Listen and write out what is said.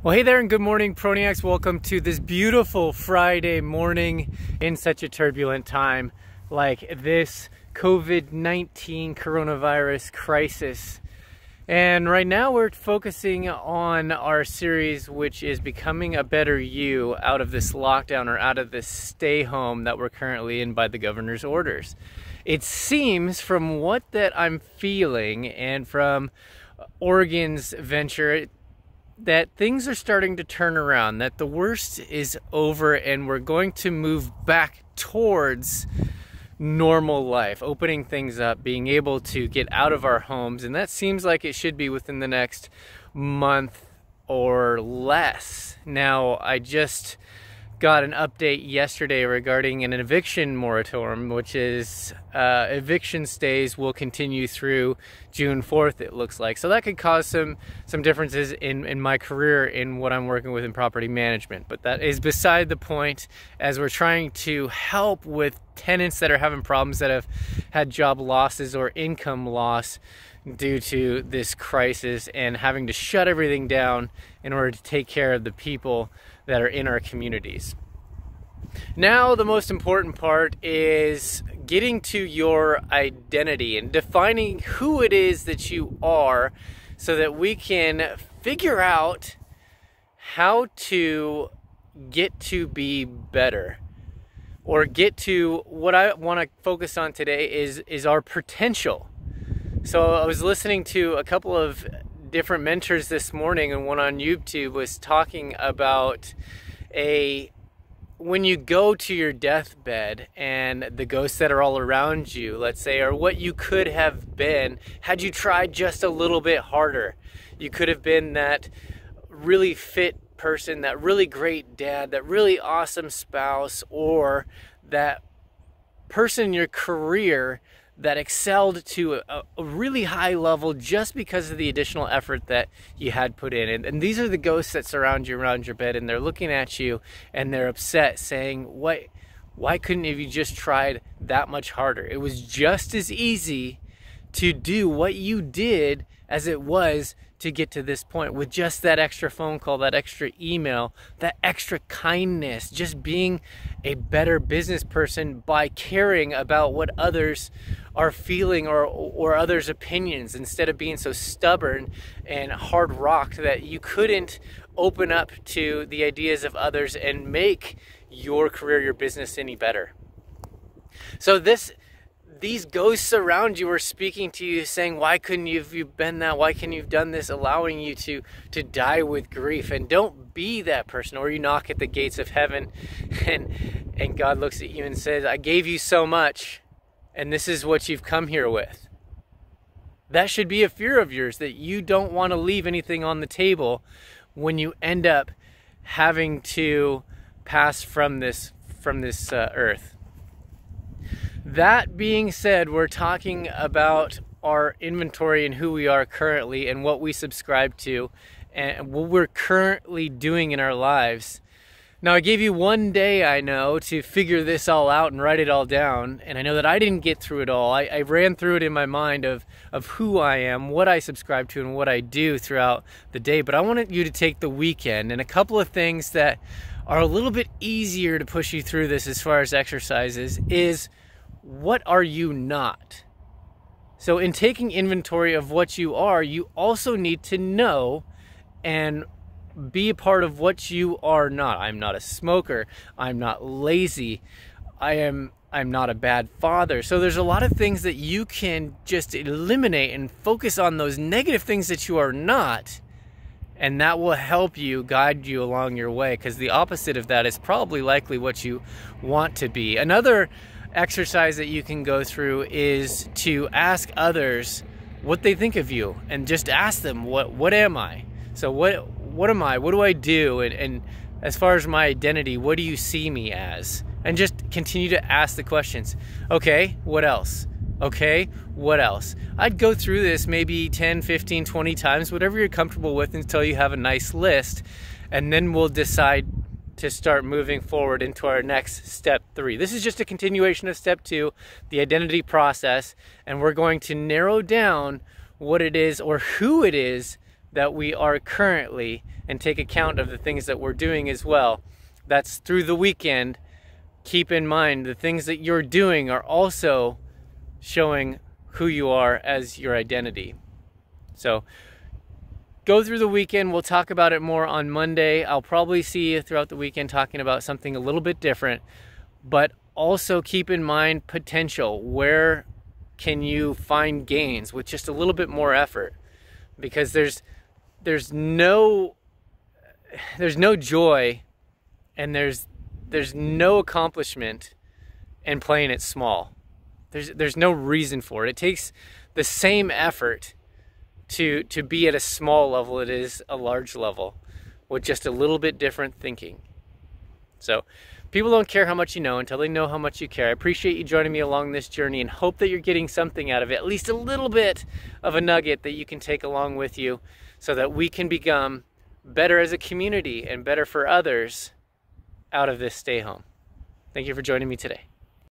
Well, hey there and good morning, Proniacs. Welcome to this beautiful Friday morning in such a turbulent time like this COVID-19 coronavirus crisis. And right now we're focusing on our series, which is Becoming a Better You out of this lockdown or out of this stay home that we're currently in by the governor's orders. It seems from what that I'm feeling and from Oregon's venture that things are starting to turn around, that the worst is over and we're going to move back towards normal life, opening things up, being able to get out of our homes, and that seems like it should be within the next month or less. Now, I just got an update yesterday regarding an eviction moratorium, which is eviction stays will continue through June 4th, it looks like. So that could cause some differences in my career in what I'm working with in property management. But that is beside the point, as we're trying to help with tenants that are having problems, that have had job losses or income loss due to this crisis and having to shut everything down in order to take care of the people that are in our communities. Now, the most important part is getting to your identity and defining who it is that you are so that we can figure out how to get to be better, or get to what I want to focus on today is our potential. So I was listening to a couple of different mentors this morning, and one on YouTube was talking about when you go to your deathbed and the ghosts that are all around you, let's say, are what you could have been had you tried just a little bit harder. You could have been that really fit person, that really great dad, that really awesome spouse, or that person in your career that excelled to a really high level just because of the additional effort that you had put in. And these are the ghosts that surround you around your bed, and they're looking at you and they're upset, saying, why couldn't have you just tried that much harder? It was just as easy to do what you did as it was to get to this point, with just that extra phone call, that extra email, that extra kindness, just being a better business person by caring about what others are feeling or others' opinions, instead of being so stubborn and hard-rocked that you couldn't open up to the ideas of others and make your career, your business any better. So these ghosts around you are speaking to you, saying, why couldn't you have been that? Why couldn't you have done this? Allowing you to die with grief. And don't be that person, or you knock at the gates of heaven and God looks at you and says, I gave you so much, and this is what you've come here with. That should be a fear of yours, that you don't want to leave anything on the table when you end up having to pass from this earth. That being said, we're talking about our inventory and who we are currently and what we subscribe to and what we're currently doing in our lives. Now, I gave you one day, I know, to figure this all out and write it all down. And I know that I didn't get through it all. I ran through it in my mind of who I am, what I subscribe to, and what I do throughout the day. But I wanted you to take the weekend, and a couple of things that are a little bit easier to push you through this as far as exercises is, what are you not? So in taking inventory of what you are, you also need to know and be a part of what you are not. I'm not a smoker. I'm not lazy. I'm not a bad father. So there's a lot of things that you can just eliminate and focus on those negative things that you are not, and that will help you, guide you along your way, because the opposite of that is probably likely what you want to be. Another exercise that you can go through is to ask others what they think of you, and just ask them, what am I? So what am I? What do I do? And as far as my identity, what do you see me as? And just continue to ask the questions. Okay, what else? Okay, what else? I'd go through this maybe 10, 15, 20 times, whatever you're comfortable with, until you have a nice list, and then we'll decide to start moving forward into our next step 3. This is just a continuation of step 2, the identity process, and we're going to narrow down what it is or who it is that we are currently and take account of the things that we're doing as well. That's through the weekend. Keep in mind the things that you're doing are also showing who you are as your identity. So go through the weekend. We'll talk about it more on Monday. I'll probably see you throughout the weekend talking about something a little bit different, but also keep in mind potential. Where can you find gains with just a little bit more effort? Because there's no joy and there's no accomplishment in playing it small. There's no reason for it. It takes the same effort to be at a small level it is a large level, with just a little bit different thinking. So people don't care how much you know until they know how much you care. I appreciate you joining me along this journey and hope that you're getting something out of it, at least a little bit of a nugget that you can take along with you, so that we can become better as a community and better for others out of this stay home. Thank you for joining me today.